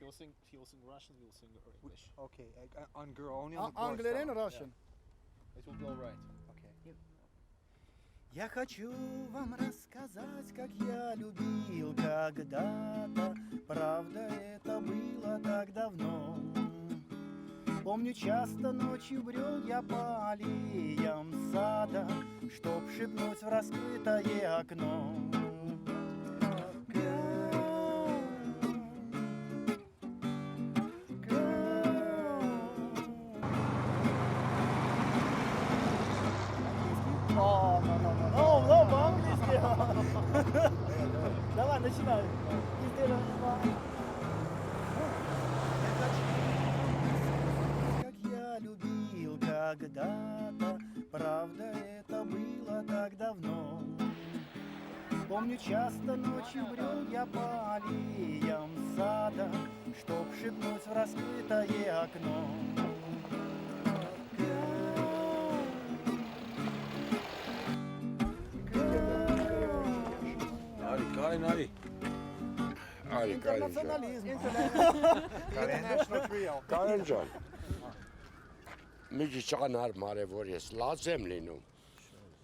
He'll sing Russian, we'll sing English. Okay, only on the Anglais and Russian. Yeah. It will be all right. Okay. Я хочу вам рассказать, как я любил когда-то. Правда, это было так давно. Помню, часто ночью брел я по аллеям сада, чтоб шепнуть в раскрытое окно. No, по-английски. Давай, начинай. Как я любил когда-то, правда, это было так давно. Помню, часто ночью брел я по аллеям сада, чтоб шепнуть в раскрытое окно. Internationalism. International trio. Karanjan. Մի ճանար մարևոր ես լաց եմ լինում։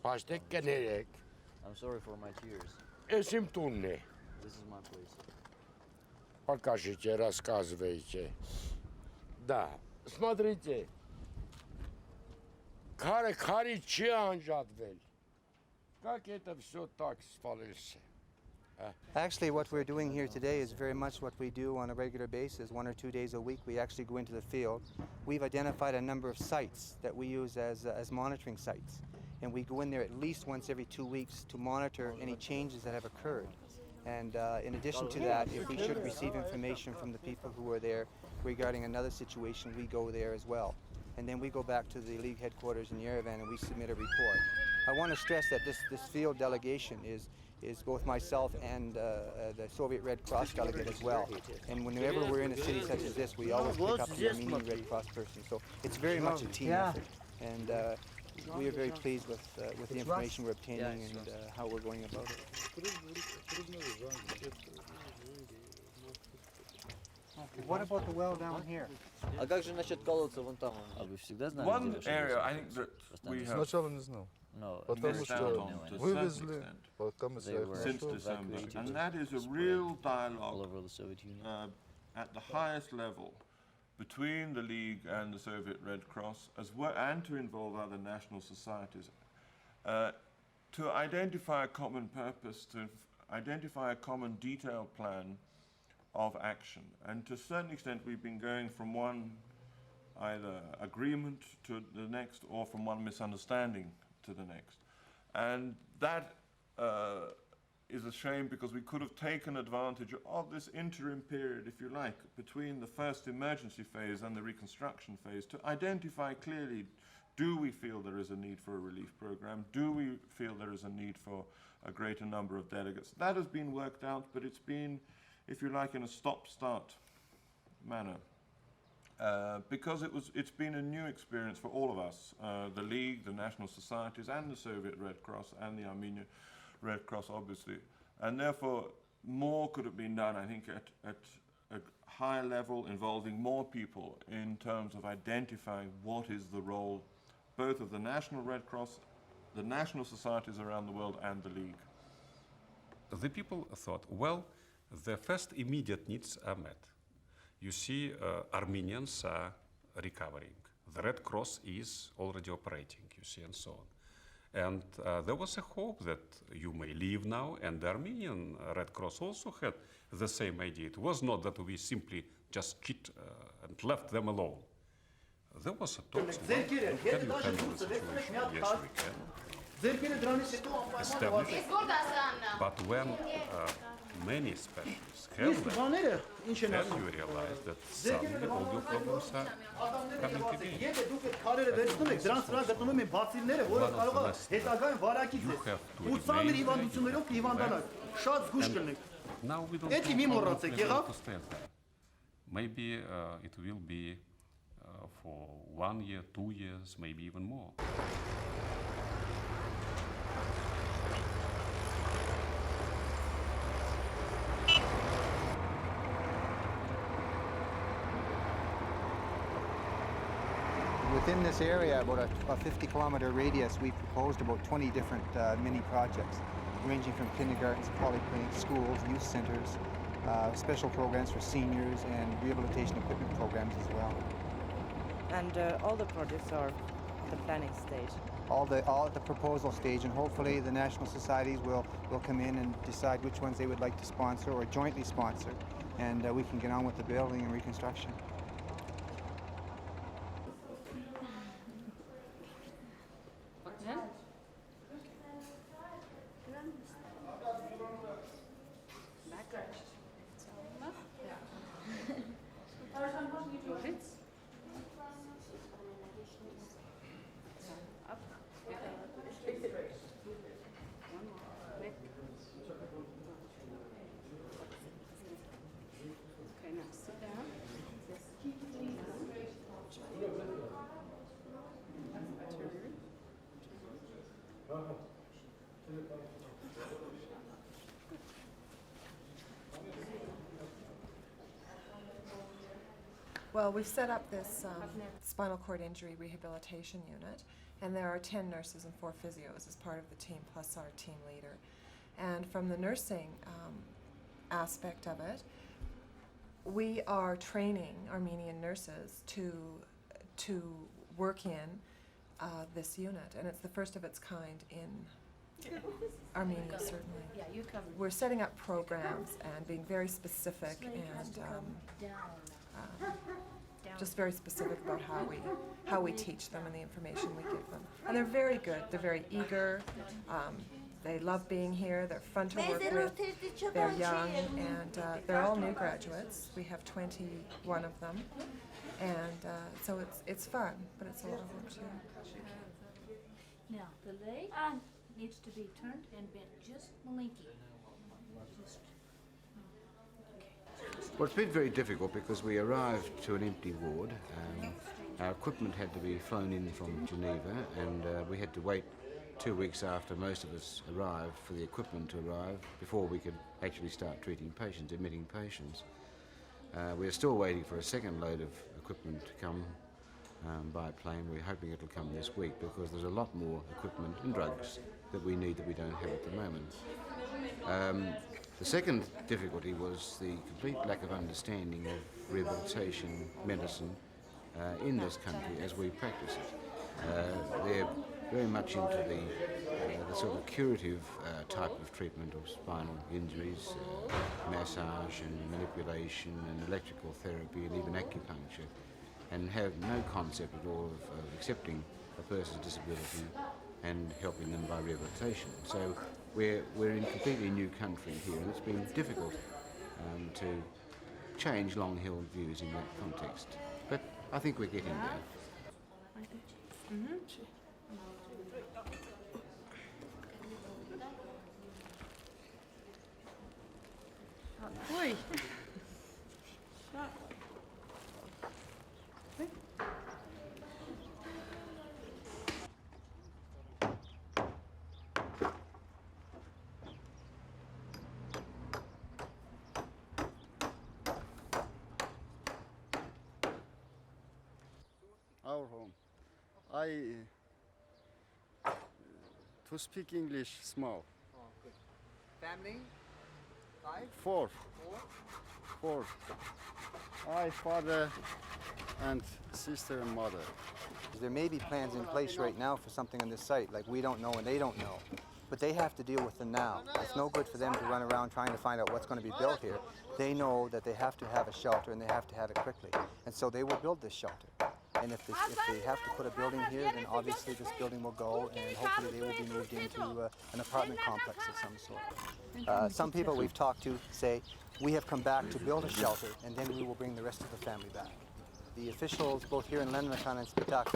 Պաշտեք կներեք։ I'm sorry for my tears. Ես իմ տունն է։ This is my place. Покажите, рассказывайте. Да, смотрите. Քարի չի անջատվել։ Как это все так спалился? Actually, what we're doing here today is very much what we do on a regular basis. 1 or 2 days a week, we actually go into the field. We've identified a number of sites that we use as monitoring sites. And we go in there at least once every 2 weeks to monitor any changes that have occurred. And in addition to that, if we should receive information from the people who are there regarding another situation, we go there as well. And then we go back to the League headquarters in Yerevan and we submit a report. I want to stress that this field delegation is both myself and the Soviet Red Cross delegate as well. And whenever we're in a city such as this, we always pick up the Armenian Red Cross person. So it's very much a team effort. And we are very pleased with the information we're obtaining and how we're going about it. Okay, what about the well down here? А как же насчет колодца вон там? А вы всегда знали? One area I think that we have Сначала не знал. No, missed out on to a certain Вывезли, extent потом since December, and that is a real all dialogue over the Soviet Union. at the highest level between the League and the Soviet Red Cross, as well, and to involve other national societies, to identify a common purpose, to identify a common detailed plan of action. And to a certain extent, we've been going from one either agreement to the next, or from one misunderstanding to the next. And that is a shame, because we could have taken advantage of this interim period, if you like, between the first emergency phase and the reconstruction phase, to identify clearly, do we feel there is a need for a relief program? Do we feel there is a need for a greater number of delegates? That has been worked out, but it's been, if you like, in a stop-start manner. Because it's been a new experience for all of us, the League, the national societies, and the Soviet Red Cross, and the Armenian Red Cross, obviously. And therefore, more could have been done, I think, at a higher level, involving more people in terms of identifying what is the role both of the National Red Cross, the national societies around the world, and the League. The people thought, well, the first immediate needs are met. You see, Armenians are recovering. The Red Cross is already operating, you see, and so on. And there was a hope that you may leave now, and the Armenian Red Cross also had the same idea. It was not that we simply just cheat and left them alone. There was a talk. Can you handle the situation? Yes, we can. Established. But when many specialists have left, then you realize that suddenly all your problems are coming again. Now we don't know to stand there. Maybe it will be for 1 year, 2 years, maybe even more. Within this area, about a 50-kilometer radius, we've proposed about 20 different mini projects, ranging from kindergartens, polyclinics, schools, youth centers, special programs for seniors, and rehabilitation equipment programs as well. And all the projects are at the planning stage. All at the proposal stage, and hopefully the national societies will come in and decide which ones they would like to sponsor or jointly sponsor, and we can get on with the building and reconstruction. Well, we've set up this spinal cord injury rehabilitation unit, and there are 10 nurses and 4 physios as part of the team, plus our team leader. And from the nursing aspect of it, we are training Armenian nurses to work in this unit, and it's the first of its kind in Armenia, certainly. Yeah, you covered. We're setting up programs and being very specific and just very specific about how we teach them and the information we give them. And they're very good. They're very eager. They love being here. They're fun to work with. They're young, and they're all new graduates. We have 21 of them, and so it's fun, but it's a lot of work too. Now, the leg needs to be turned and bent just malinky. Just. Well, it's been very difficult because we arrived to an empty ward. Our equipment had to be flown in from Geneva, and we had to wait 2 weeks after most of us arrived for the equipment to arrive before we could actually start treating patients, admitting patients. We're still waiting for a second load of equipment to come by plane. We're hoping it'll come this week because there's a lot more equipment and drugs that we need that we don't have at the moment. The second difficulty was the complete lack of understanding of rehabilitation medicine in this country as we practice it. They're very much into the sort of curative type of treatment of spinal injuries, massage and manipulation and electrical therapy and even acupuncture, and have no concept at all of accepting a person's disability and helping them by rehabilitation. So we're in a completely new country here, and it's been difficult to change long-held views in that context. But I think we're getting there. Mm-hmm. Oi. Our home. To speak English small. Oh, good. Family? 5? 4. 4. I, father, and sister and mother. There may be plans in place right now for something on this site, like we don't know and they don't know. But they have to deal with the now. It's no good for them to run around trying to find out what's going to be built here. They know that they have to have a shelter and they have to have it quickly. And so they will build this shelter. And if they have to put a building here, then obviously this building will go, and hopefully they will be moved into an apartment complex of some sort. Some people we've talked to say, we have come back to build a shelter, and then we will bring the rest of the family back. The officials, both here in Lenmakan and Spitak,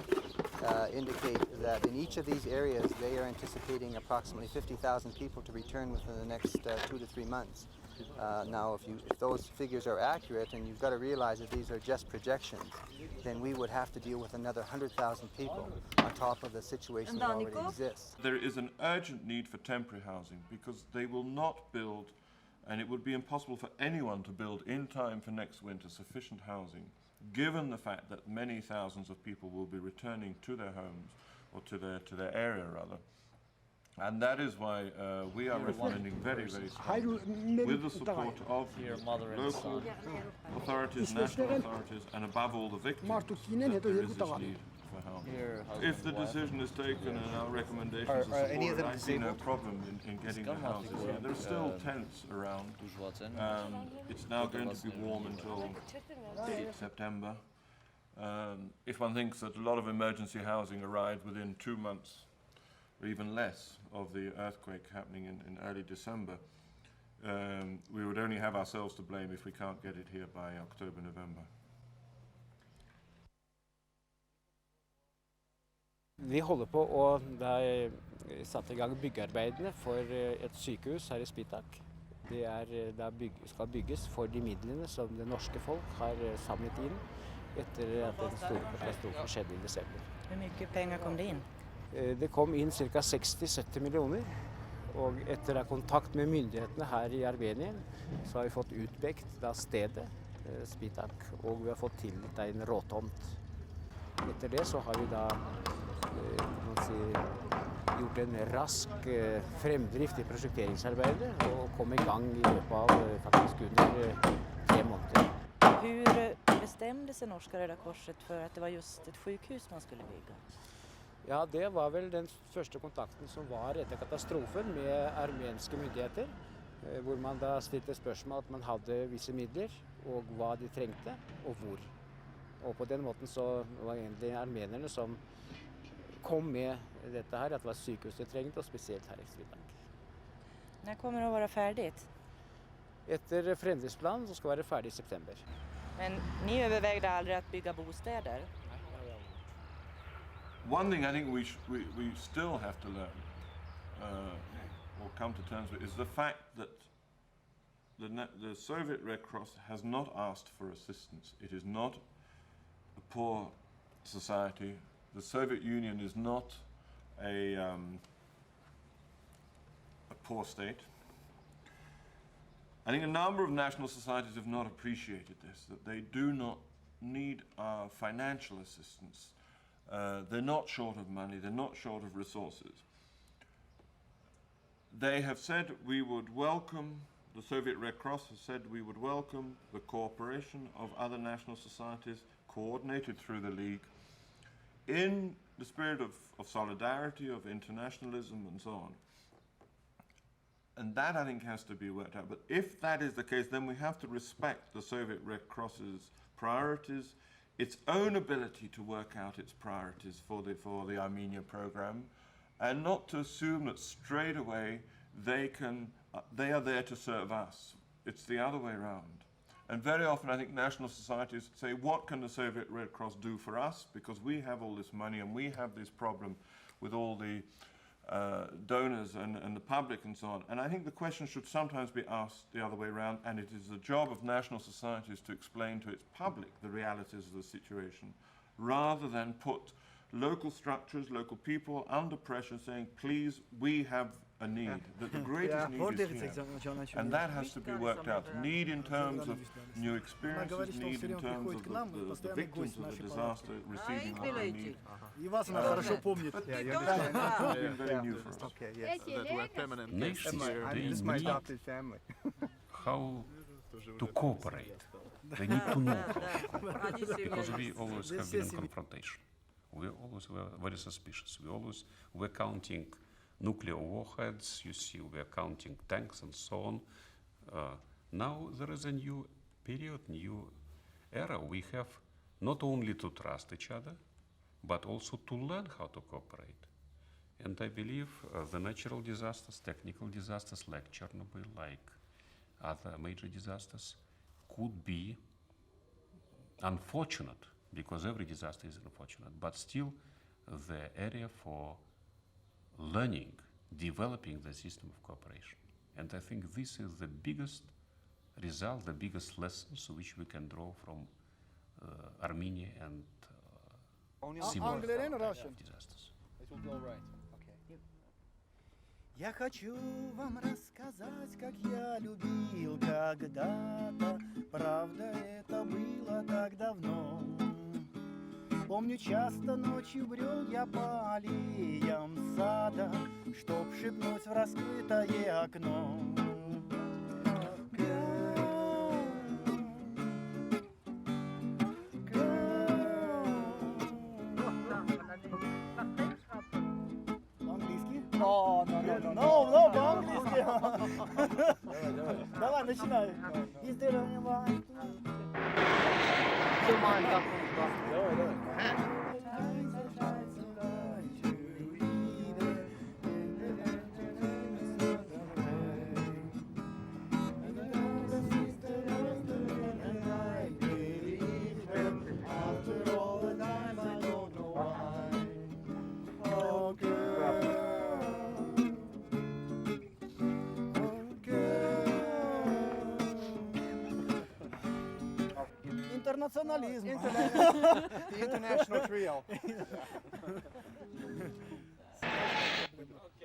indicate that in each of these areas, they are anticipating approximately 50,000 people to return within the next 2 to 3 months. Now, if those figures are accurate, and you've got to realize that these are just projections, then we would have to deal with another 100,000 people on top of the situation that already exists. There is an urgent need for temporary housing because they will not build and it would be impossible for anyone to build in time for next winter sufficient housing, given the fact that many thousands of people will be returning to their homes, or to their area rather. And that is why we are responding very, very strongly with the support of local authorities, national authorities, and above all the victims, that there is this need for housing. If the decision is taken and our recommendations are supported, I see no problem in getting the houses here. There are still tents around. It's now going to be warm until September. If one thinks that a lot of emergency housing arrived within 2 months, or even less, of the earthquake happening in early December, we would only have ourselves to blame if we can't get it here by October, November. Vi holder på, og det er satt i gang byggearbeidene for et sykehus her i Spitak. Det skal bygges for de midlene som det norske folk har samlet inn etter at den store katastrofen skjedde i desember. Hvor mye penger kom det inn? Det kom inn ca. 60-70 millioner, og etter å ha kontakt med myndighetene her i Armenien, så har vi fått utpekt stedet, Spitak, og vi har fått tilgitt en råtomt. Etter det så har vi gjort en rask fremdrift i prosjekteringsarbeidet, og kom i gang i løpet av faktisk under 3 måneder. Hur bestämde sig Norska Röda Korset för att det var just ett sjukhus man skulle bygga? Ja, det var vel den første kontakten som var etter katastrofen med armenske myndigheter, hvor man da stilte spørsmål at man hadde visse midler, og hva de trengte, og hvor. Og på den måten så var egentlig armenerne som kom med dette her, at det var sykehus de trengte, og spesielt her i Spitak. När kommer det att vara färdigt? Etter fremdriftsplan så skal det være ferdig i september. Men ni övervägde aldrig att bygga bostäder? One thing I think we still have to learn, or come to terms with, is the fact that the Soviet Red Cross has not asked for assistance. It is not a poor society. The Soviet Union is not a poor state. I think a number of national societies have not appreciated this, that they do not need our financial assistance. They're not short of money, they're not short of resources. They have said we would welcome, the Soviet Red Cross has said we would welcome the cooperation of other national societies coordinated through the League in the spirit of solidarity, of internationalism and so on. And that, I think, has to be worked out. But if that is the case, then we have to respect the Soviet Red Cross's priorities, its own ability to work out its priorities for the Armenia program, and not to assume that straight away they are there to serve us. It's the other way around. And very often I think national societies say, what can the Soviet Red Cross do for us? Because we have all this money and we have this problem with all the donors and the public and so on. And I think the question should sometimes be asked the other way around, and it is the job of national societies to explain to its public the realities of the situation, rather than put local structures, local people under pressure saying, please, we have a need, that the greatest need is here. And that has to be worked out. Need in terms of new experiences, need in terms of the victims of the disaster receiving what they need. Very new for us. Okay, yes. Nations, they need how to cooperate. They need to know how, because we always have been in confrontation. We always were very suspicious. We always were counting nuclear warheads, you see, we're counting tanks and so on. Now there is a new period, new era. We have not only to trust each other, but also to learn how to cooperate. And I believe the natural disasters, technical disasters like Chernobyl, like other major disasters, could be unfortunate, because every disaster is unfortunate, but still the area for learning, developing the system of cooperation. And I think this is the biggest result, the biggest lessons which we can draw from Armenia and similar disasters. It will be all right. Okay. Я хочу вам рассказать, как я любил когда-то. Правда, это было так давно. Помню, часто ночью брел я по аллеям сада, чтоб шепнуть в раскрытое окно. По-английски? No, по-английски. Давай, начинай. Is there anyone? Давай, давай. Internationalism. The international trio. Okay.